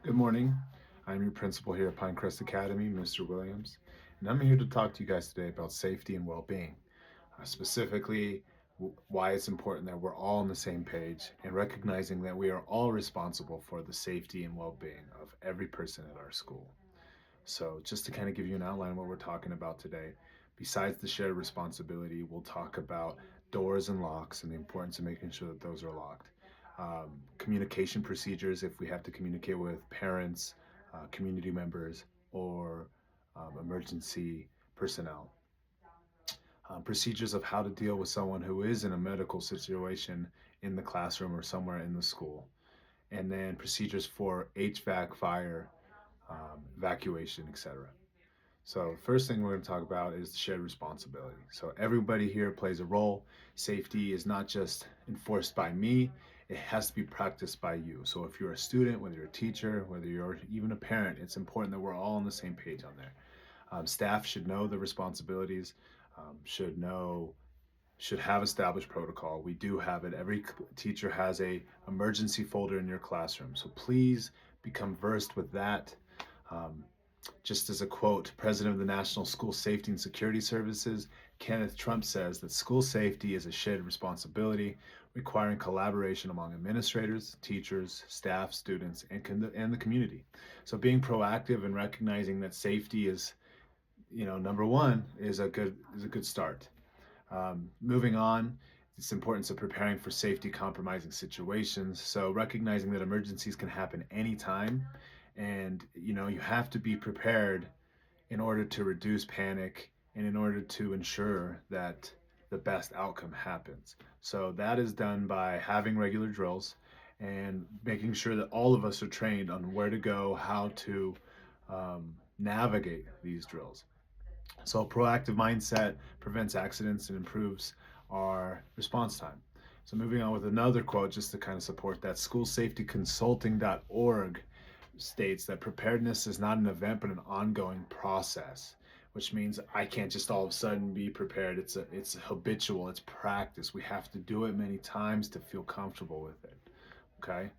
Good morning. I'm your principal here at Pinecrest Academy, Mr. Williams, and I'm here to talk to you guys today about safety and well being. Specifically, why it's important that we're all on the same page and recognizing that we are all responsible for the safety and well being of every person at our school. So, just to kind of give you an outline of what we're talking about today, besides the shared responsibility, we'll talk about doors and locks and the importance of making sure that those are locked. Communication procedures if we have to communicate with parents, community members, or emergency personnel. Procedures of how to deal with someone who is in a medical situation in the classroom or somewhere in the school. And then procedures for HVAC, fire, evacuation, etc. So, first thing we're going to talk about is shared responsibility. So, everybody here plays a role. Safety is not just enforced by me, it has to be practiced by you. So, if you're a student, whether you're a teacher, whether you're even a parent, it's important that we're all on the same page on there. Staff should know the responsibilities, should know should have established protocol. We do have it. Every teacher has a emergency folder in your classroom. So please become versed with that. Um, just as a quote, President of the National School Safety and Security Services, Kenneth Trump says that school safety is a shared responsibility requiring collaboration among administrators, teachers, staff, students, and the community. So being proactive and recognizing that safety is, number one is a good start. Moving on, it's importance of preparing for safety compromising situations. So recognizing that emergencies can happen anytime, and you have to be prepared in order to reduce panic and in order to ensure that the best outcome happens. So that is done by having regular drills and making sure that all of us are trained on where to go, how to navigate these drills. So, a proactive mindset prevents accidents and improves our response time. So, moving on with another quote just to kind of support that, schoolsafetyconsulting.org states that preparedness is not an event but an ongoing process, which means I can't just all of a sudden be prepared. It's habitual, it's practice. We have to do it many times to feel comfortable with it. Okay?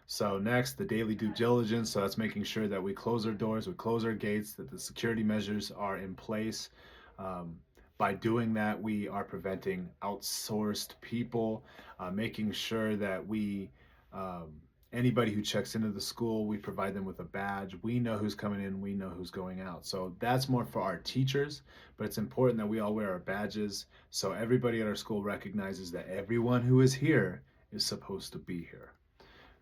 So next, the daily due diligence. So that's making sure that we close our doors, we close our gates, that the security measures are in place. Um, by doing that, we are preventing outsourced people, making sure that um, anybody who checks into the school, we provide them with a badge. We know who's coming in, we know who's going out. So that's more for our teachers, but it's important that we all wear our badges so everybody at our school recognizes that everyone who is here is supposed to be here.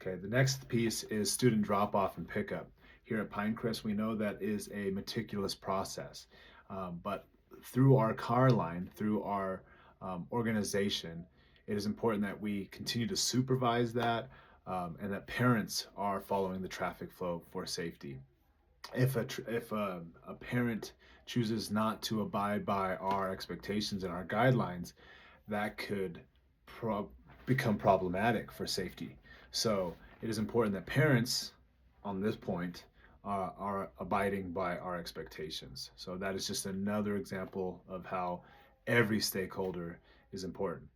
Okay, the next piece is student drop off and pickup. Here at Pinecrest, we know that is a meticulous process, but through our car line, through our organization, it is important that we continue to supervise that and that parents are following the traffic flow for safety. If a parent chooses not to abide by our expectations and our guidelines, that could pro- become problematic for safety. So it is important that parents, on this point, are abiding by our expectations. So that is just another example of how every stakeholder is important.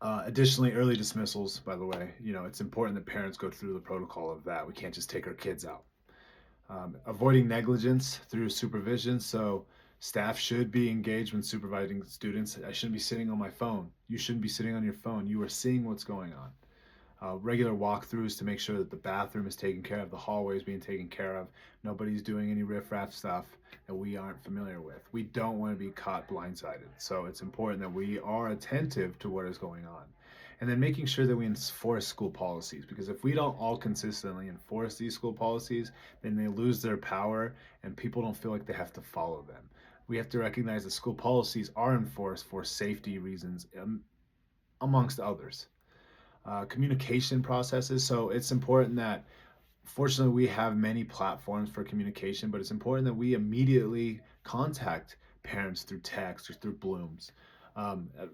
Additionally, early dismissals, by the way, it's important that parents go through the protocol of that. We can't just take our kids out. Avoiding negligence through supervision. So staff should be engaged when supervising students. I shouldn't be sitting on my phone. You shouldn't be sitting on your phone. You are seeing what's going on. Regular walkthroughs to make sure that the bathroom is taken care of, the hallway is being taken care of, nobody's doing any riffraff stuff that we aren't familiar with. We don't want to be caught blindsided. So it's important that we are attentive to what is going on. And then making sure that we enforce school policies, because if we don't all consistently enforce these school policies, then they lose their power and people don't feel like they have to follow them. We have to recognize that school policies are enforced for safety reasons, amongst others. Communication processes. So it's important that, fortunately, we have many platforms for communication, but it's important that we immediately contact parents through text or through Blooms.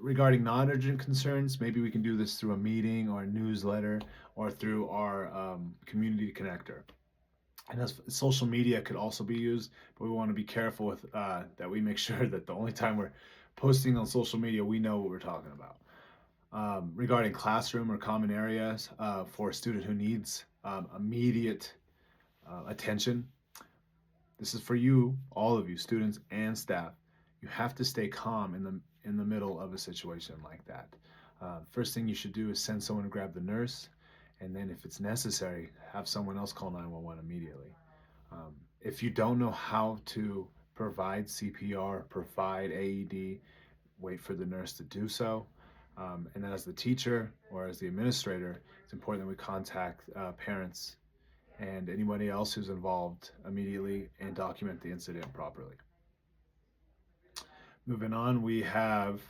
Regarding non urgent concerns, maybe we can do this through a meeting or a newsletter or through our community connector. And as social media could also be used, but we want to be careful with that we make sure that the only time we're posting on social media, we know what we're talking about. Regarding classroom or common areas for a student who needs immediate attention, this is for you, all of you, students and staff. You have to stay calm in the middle of a situation like that. First thing you should do is send someone to grab the nurse, and then if it's necessary, have someone else call 911 immediately. If you don't know how to provide CPR, provide AED, wait for the nurse to do so. And then as the teacher or as the administrator, it's important that we contact parents and anybody else who's involved immediately and document the incident properly. Moving on, we have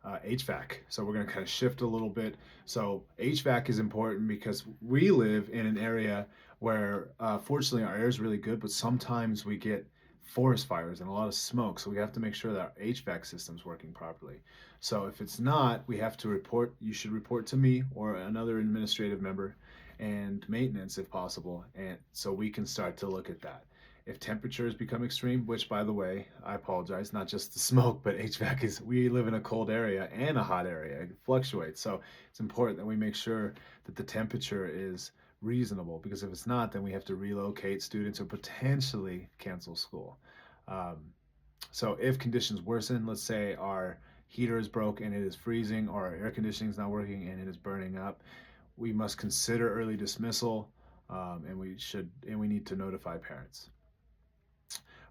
HVAC. So we're going to kind of shift a little bit. So HVAC is important because we live in an area where, fortunately, our air is really good, but sometimes we get forest fires and a lot of smoke. So we have to make sure that our HVAC system's working properly. So if it's not, we have to report. You should report to me or another administrative member and maintenance if possible, and so we can start to look at that. If temperatures become extreme, which by the way, I apologize, not just the smoke, but HVAC is, we live in a cold area and a hot area. It fluctuates. So it's important that we make sure that the temperature is reasonable, because if it's not, then we have to relocate students or potentially cancel school. Um, so if conditions worsen, let's say our heater is broke and it is freezing, or our air conditioning is not working and it is burning up, we must consider early dismissal, and we need to notify parents.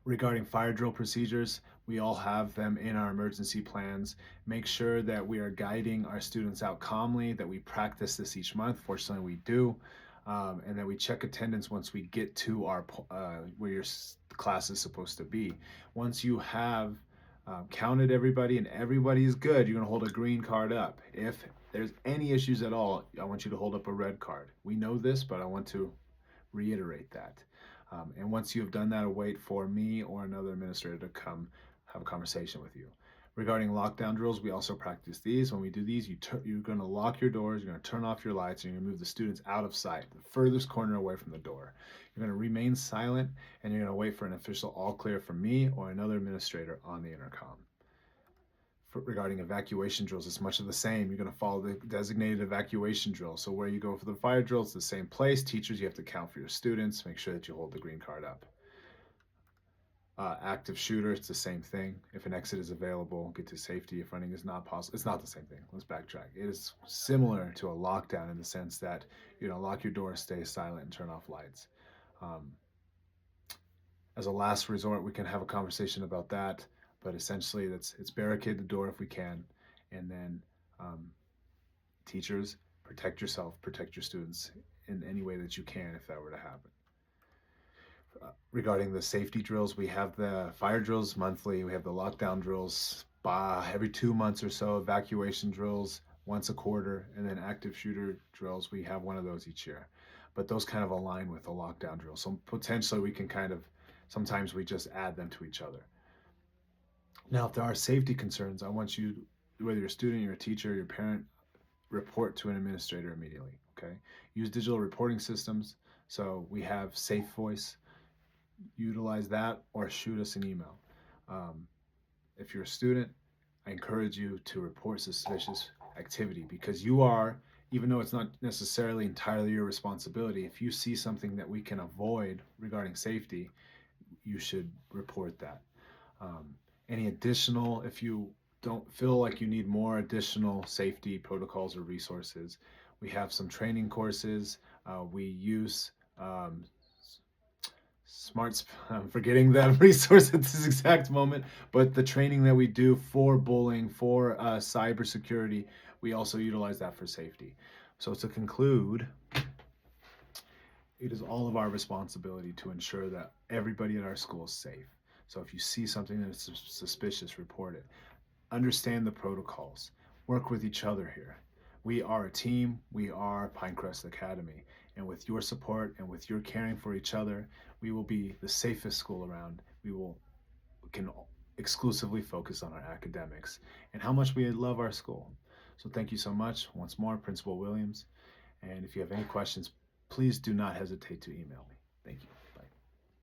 Regarding fire drill procedures, we all have them in our emergency plans. Make sure that we are guiding our students out calmly, that we practice this each month. Fortunately, we do. And that we check attendance once we get to our where your class is supposed to be. Once you have counted everybody and everybody is good, you're going to hold a green card up. If there's any issues at all, I want you to hold up a red card. We know this, but I want to reiterate that. And once you have done that, I'll wait for me or another administrator to come have a conversation with you. Regarding lockdown drills, we also practice these. When we do these, you're going to lock your doors, you're going to turn off your lights, and you're going to move the students out of sight, the furthest corner away from the door. You're going to remain silent, and you're going to wait for an official all clear from me or another administrator on the intercom. Regarding evacuation drills, it's much of the same. You're going to follow the designated evacuation drill. So where you go for the fire drill, it's the same place. Teachers, you have to count for your students. Make sure that you hold the green card up. Active shooter, it's the same thing. If an exit is available, get to safety. If running is not possible, it's not the same thing. Let's backtrack. It is similar to a lockdown in the sense that, lock your doors, stay silent, and turn off lights. As a last resort, we can have a conversation about that, but essentially it's barricade the door if we can, and then teachers, protect yourself, protect your students in any way that you can if that were to happen. Regarding the safety drills, we have the fire drills monthly, we have the lockdown drills every 2 months or so, evacuation drills once a quarter, and then active shooter drills, we have one of those each year. But those kind of align with the lockdown drill. So potentially we can sometimes we just add them to each other. Now, if there are safety concerns, I want you, whether you're a student, you're a teacher, your parent, report to an administrator immediately, okay? Use digital reporting systems. So we have Safe Voice. Utilize that or shoot us an email. If you're a student, I encourage you to report suspicious activity, because you are, even though it's not necessarily entirely your responsibility, if you see something that we can avoid regarding safety, you should report that. Any additional, if you don't feel like you need more additional safety protocols or resources, we have some training courses. We use I'm forgetting that resource at this exact moment, but the training that we do for bullying, for cybersecurity, we also utilize that for safety. So to conclude, it is all of our responsibility to ensure that everybody at our school is safe. So if you see something that is suspicious, report it. Understand the protocols. Work with each other here. We are a team. We are Pinecrest Academy. And with your support and with your caring for each other, we will be the safest school around. We can exclusively focus on our academics and how much we love our school. So thank you so much. Once more, Principal Williams. And if you have any questions, please do not hesitate to email me. Thank you.